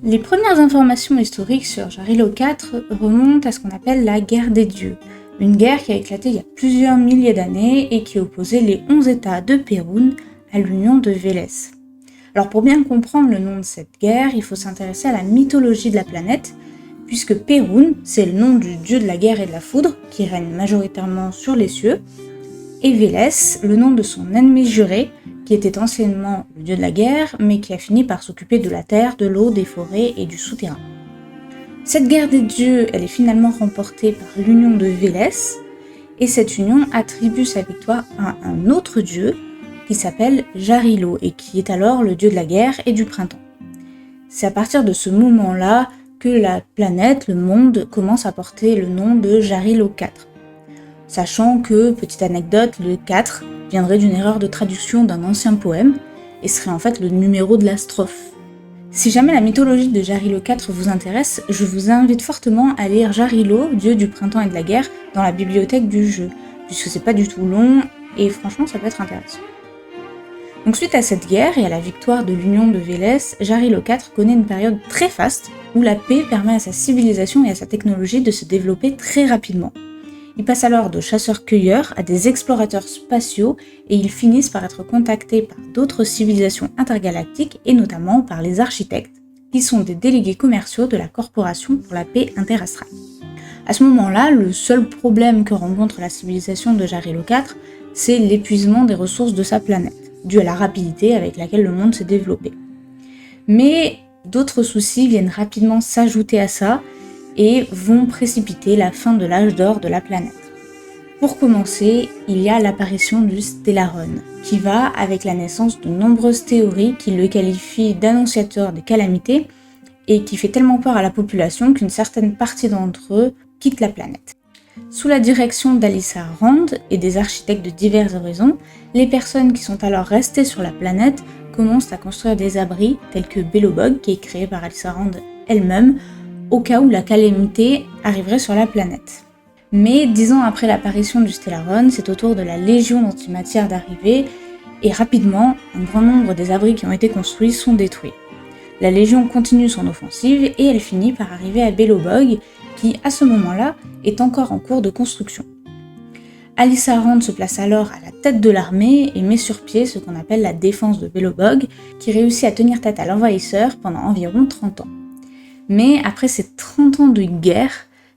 Les premières informations historiques sur Jarilo IV remontent à ce qu'on appelle la guerre des dieux, une guerre qui a éclaté il y a plusieurs milliers d'années et qui opposait les 11 États de Perun à l'union de Vélez. Alors pour bien comprendre le nom de cette guerre, il faut s'intéresser à la mythologie de la planète, puisque Perun, c'est le nom du dieu de la guerre et de la foudre, qui règne majoritairement sur les cieux, et Vélez, le nom de son ennemi juré, qui était anciennement le dieu de la guerre, mais qui a fini par s'occuper de la terre, de l'eau, des forêts et du souterrain. Cette guerre des dieux, elle est finalement remportée par l'union de Vélez, et cette union attribue sa victoire à un autre dieu, qui s'appelle Jarilo, et qui est alors le dieu de la guerre et du printemps. C'est à partir de ce moment-là que la planète, le monde, commence à porter le nom de Jarilo IV. Sachant que, petite anecdote, le 4 viendrait d'une erreur de traduction d'un ancien poème, et serait en fait le numéro de la strophe. Si jamais la mythologie de Jarilo IV vous intéresse, je vous invite fortement à lire Jarilo, dieu du printemps et de la guerre, dans la bibliothèque du jeu, puisque c'est pas du tout long, et franchement ça peut être intéressant. Donc suite à cette guerre et à la victoire de l'union de Vélez, Jarilo IV connaît une période très faste où la paix permet à sa civilisation et à sa technologie de se développer très rapidement. Ils passent alors de chasseurs-cueilleurs à des explorateurs spatiaux et ils finissent par être contactés par d'autres civilisations intergalactiques et notamment par les architectes, qui sont des délégués commerciaux de la Corporation pour la paix interastrale. À ce moment-là, le seul problème que rencontre la civilisation de Jarilo IV, c'est l'épuisement des ressources de sa planète, dû à la rapidité avec laquelle le monde s'est développé. Mais d'autres soucis viennent rapidement s'ajouter à ça et vont précipiter la fin de l'âge d'or de la planète. Pour commencer, il y a l'apparition du Stellaron, qui va avec la naissance de nombreuses théories qui le qualifient d'annonciateur des calamités et qui fait tellement peur à la population qu'une certaine partie d'entre eux quitte la planète. Sous la direction d'Alyssa Rand et des architectes de divers horizons, les personnes qui sont alors restées sur la planète commencent à construire des abris tels que Belobog, qui est créé par Alyssa Rand elle-même, au cas où la calamité arriverait sur la planète. Mais 10 ans après l'apparition du Stellaron, c'est au tour de la Légion d'antimatière d'arriver, et rapidement, un grand nombre des abris qui ont été construits sont détruits. La Légion continue son offensive et elle finit par arriver à Belobog, qui, à ce moment-là, est encore en cours de construction. Alyssa Rand se place alors à la tête de l'armée et met sur pied ce qu'on appelle la défense de Belobog, qui réussit à tenir tête à l'envahisseur pendant environ 30 ans. Mais après ces 30 ans de guerre,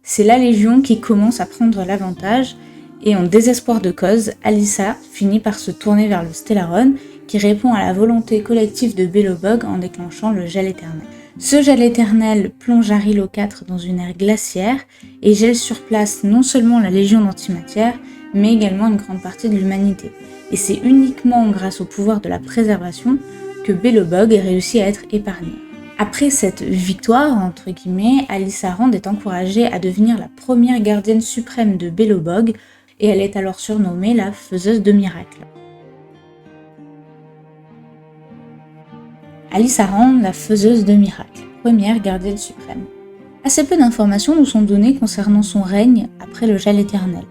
c'est la Légion qui commence à prendre l'avantage, et en désespoir de cause, Alyssa finit par se tourner vers le Stellaron, qui répond à la volonté collective de Belobog en déclenchant le gel éternel. Ce gel éternel plonge Jarilo IV dans une ère glaciaire et gèle sur place non seulement la Légion d'antimatière, mais également une grande partie de l'humanité. Et c'est uniquement grâce au pouvoir de la préservation que Belobog réussit à être épargné. Après cette victoire, entre guillemets, Alyssa Rand est encouragée à devenir la première gardienne suprême de Belobog, et elle est alors surnommée la faiseuse de miracles. Alyssa Rand, la faiseuse de miracles, première gardienne suprême. Assez peu d'informations nous sont données concernant son règne après le gel éternel.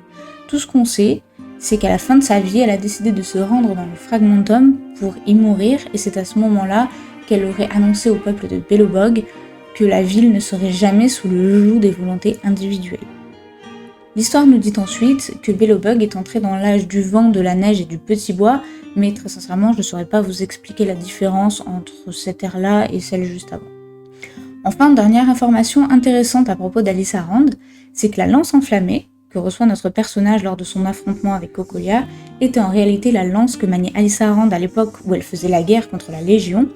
Tout ce qu'on sait, c'est qu'à la fin de sa vie, elle a décidé de se rendre dans le Fragmentum pour y mourir, et c'est à ce moment-là qu'elle aurait annoncé au peuple de Belobog que la ville ne serait jamais sous le joug des volontés individuelles. L'histoire nous dit ensuite que Belobog est entré dans l'âge du vent, de la neige et du petit bois, mais très sincèrement je ne saurais pas vous expliquer la différence entre cette ère-là et celle juste avant. Enfin, dernière information intéressante à propos d'Alyssa Rand, c'est que la lance enflammée, que reçoit notre personnage lors de son affrontement avec Cocolia, était en réalité la lance que maniait Alyssa Rand à l'époque où elle faisait la guerre contre la Légion,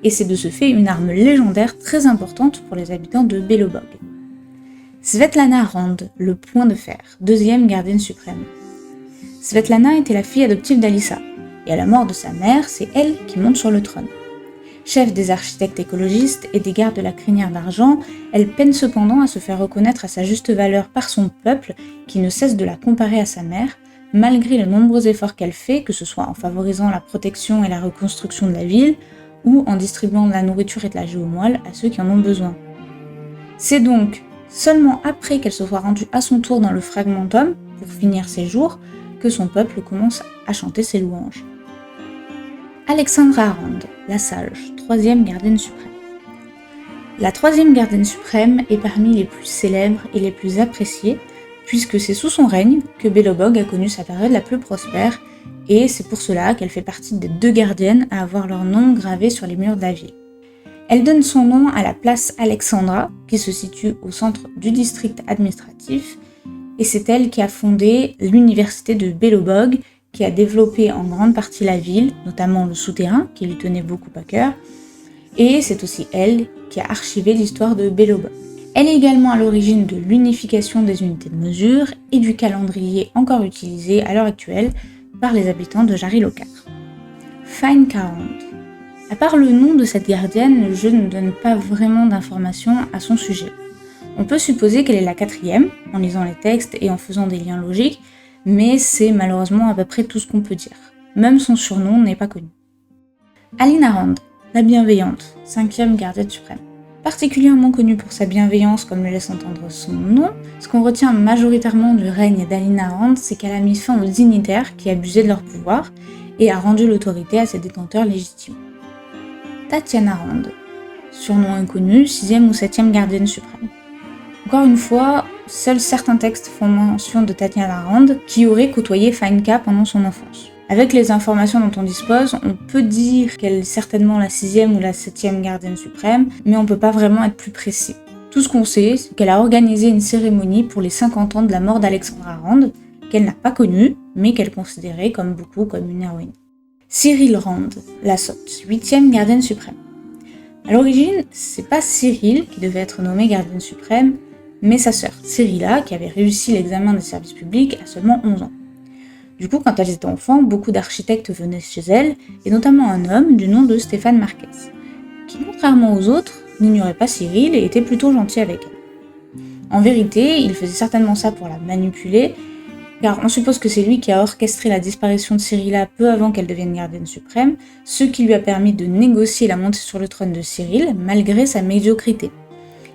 et c'est de ce fait une arme légendaire très importante pour les habitants de Belobog. Svetlana Rand, le point de fer, deuxième gardienne suprême. Svetlana était la fille adoptive d'Alyssa, et à la mort de sa mère, c'est elle qui monte sur le trône. Chef des architectes écologistes et des gardes de la crinière d'argent, elle peine cependant à se faire reconnaître à sa juste valeur par son peuple, qui ne cesse de la comparer à sa mère, malgré les nombreux efforts qu'elle fait, que ce soit en favorisant la protection et la reconstruction de la ville, ou en distribuant de la nourriture et de la géomoelle à ceux qui en ont besoin. C'est donc seulement après qu'elle se soit rendue à son tour dans le Fragmentum, pour finir ses jours, que son peuple commence à chanter ses louanges. Alexandra Rand, la sage, troisième gardienne suprême. La troisième gardienne suprême est parmi les plus célèbres et les plus appréciées, puisque c'est sous son règne que Belobog a connu sa période la plus prospère, et c'est pour cela qu'elle fait partie des 2 gardiennes à avoir leur nom gravé sur les murs de la ville. Elle donne son nom à la place Alexandra, qui se situe au centre du district administratif, et c'est elle qui a fondé l'université de Belobog, qui a développé en grande partie la ville, notamment le souterrain, qui lui tenait beaucoup à cœur, et c'est aussi elle qui a archivé l'histoire de Belobog. Elle est également à l'origine de l'unification des unités de mesure et du calendrier encore utilisé à l'heure actuelle par les habitants de Jarilo IV. Fine 40. À part le nom de cette gardienne, le jeu ne donne pas vraiment d'informations à son sujet. On peut supposer qu'elle est la 4e, en lisant les textes et en faisant des liens logiques, mais c'est malheureusement à peu près tout ce qu'on peut dire. Même son surnom n'est pas connu. Alinarand, la bienveillante, 5e gardienne suprême. Particulièrement connue pour sa bienveillance, comme le laisse entendre son nom, ce qu'on retient majoritairement du règne d'Alinarand, c'est qu'elle a mis fin aux dignitaires qui abusaient de leur pouvoir et a rendu l'autorité à ses détenteurs légitimes. Tatiana Rand, surnom inconnu, 6e ou 7e gardienne suprême. Encore une fois, seuls certains textes font mention de Tatiana Rand qui aurait côtoyé Fineka pendant son enfance. Avec les informations dont on dispose, on peut dire qu'elle est certainement la 6e ou la 7e gardienne suprême, mais on peut pas vraiment être plus précis. Tout ce qu'on sait, c'est qu'elle a organisé une cérémonie pour les 50 ans de la mort d'Alexandra Rand, qu'elle n'a pas connue, mais qu'elle considérait comme beaucoup comme une héroïne. Cyril Rand, la sotte, 8e gardienne suprême. À l'origine, c'est pas Cyril qui devait être nommée gardienne suprême, mais sa sœur, Cyrilla, qui avait réussi l'examen des services publics à seulement 11 ans. Du coup, quand elle était enfant, beaucoup d'architectes venaient chez elle, et notamment un homme du nom de Stéphane Marquez, qui, contrairement aux autres, n'ignorait pas Cyril et était plutôt gentil avec elle. En vérité, il faisait certainement ça pour la manipuler, car on suppose que c'est lui qui a orchestré la disparition de Cyrilla peu avant qu'elle devienne gardienne suprême, ce qui lui a permis de négocier la montée sur le trône de Cyril, malgré sa médiocrité.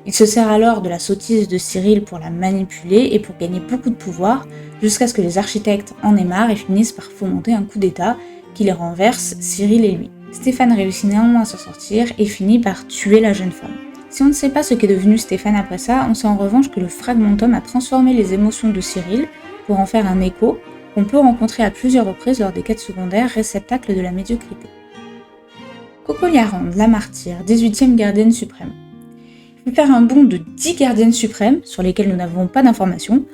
Il se sert alors de la sottise de Cyril pour la manipuler et pour gagner beaucoup de pouvoir, jusqu'à ce que les architectes en aient marre et finissent par fomenter un coup d'état qui les renverse, Cyril et lui. Stéphane réussit néanmoins à s'en sortir et finit par tuer la jeune femme. Si on ne sait pas ce qu'est devenu Stéphane après ça, on sait en revanche que le fragmentum a transformé les émotions de Cyril pour en faire un écho qu'on peut rencontrer à plusieurs reprises lors des quêtes secondaires, réceptacles de la médiocrité. Cocolia Rand, la martyre, 18e gardienne suprême. Il faut faire un bond de 10 gardiennes suprêmes, sur lesquelles nous n'avons pas d'informations,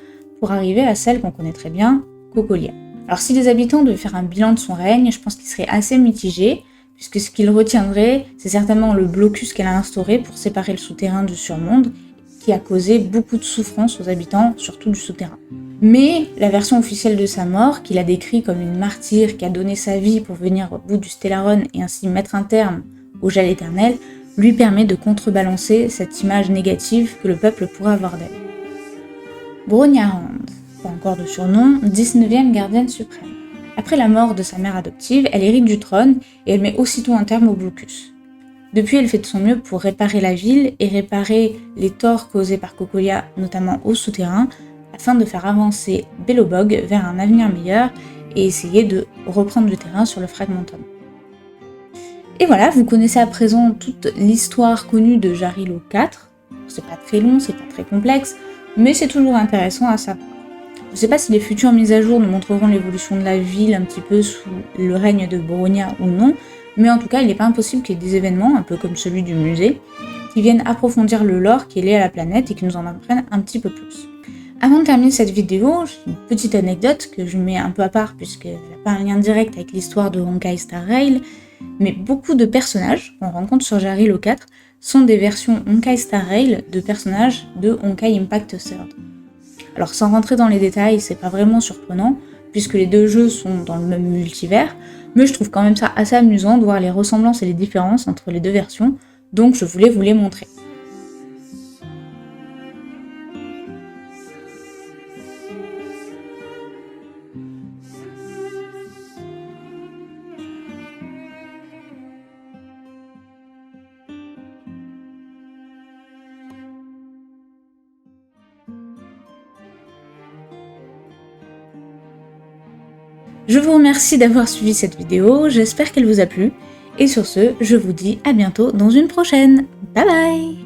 pour arriver à celle qu'on connaît très bien, Cocolia. Alors si les habitants devaient faire un bilan de son règne, je pense qu'il serait assez mitigé, puisque ce qu'ils retiendraient, c'est certainement le blocus qu'elle a instauré pour séparer le souterrain du surmonde, qui a causé beaucoup de souffrance aux habitants, surtout du souterrain. Mais la version officielle de sa mort, qu'il a décrit comme une martyre qui a donné sa vie pour venir au bout du Stellaron et ainsi mettre un terme au gel éternel, lui permet de contrebalancer cette image négative que le peuple pourrait avoir d'elle. Bronia Rand, pas encore de surnom, 19e gardienne suprême. Après la mort de sa mère adoptive, elle hérite du trône et elle met aussitôt un terme au blocus. Depuis, elle fait de son mieux pour réparer la ville et réparer les torts causés par Cocolia, notamment au souterrain, afin de faire avancer Belobog vers un avenir meilleur et essayer de reprendre le terrain sur le fragmentum. Et voilà, vous connaissez à présent toute l'histoire connue de Jarilo IV. C'est pas très long, c'est pas très complexe, mais c'est toujours intéressant à savoir. Je sais pas si les futures mises à jour nous montreront l'évolution de la ville un petit peu sous le règne de Bronia ou non, mais en tout cas, il n'est pas impossible qu'il y ait des événements, un peu comme celui du musée, qui viennent approfondir le lore qui est lié à la planète et qui nous en apprennent un petit peu plus. Avant de terminer cette vidéo, j'ai une petite anecdote que je mets un peu à part puisqu'elle n'a pas un lien direct avec l'histoire de Honkai Star Rail, mais beaucoup de personnages qu'on rencontre sur Jarilo 4 sont des versions Honkai Star Rail de personnages de Honkai Impact Third. Alors sans rentrer dans les détails, c'est pas vraiment surprenant, puisque les deux jeux sont dans le même multivers, mais je trouve quand même ça assez amusant de voir les ressemblances et les différences entre les deux versions, donc je voulais vous les montrer. Je vous remercie d'avoir suivi cette vidéo, j'espère qu'elle vous a plu, et sur ce, je vous dis à bientôt dans une prochaine. Bye bye!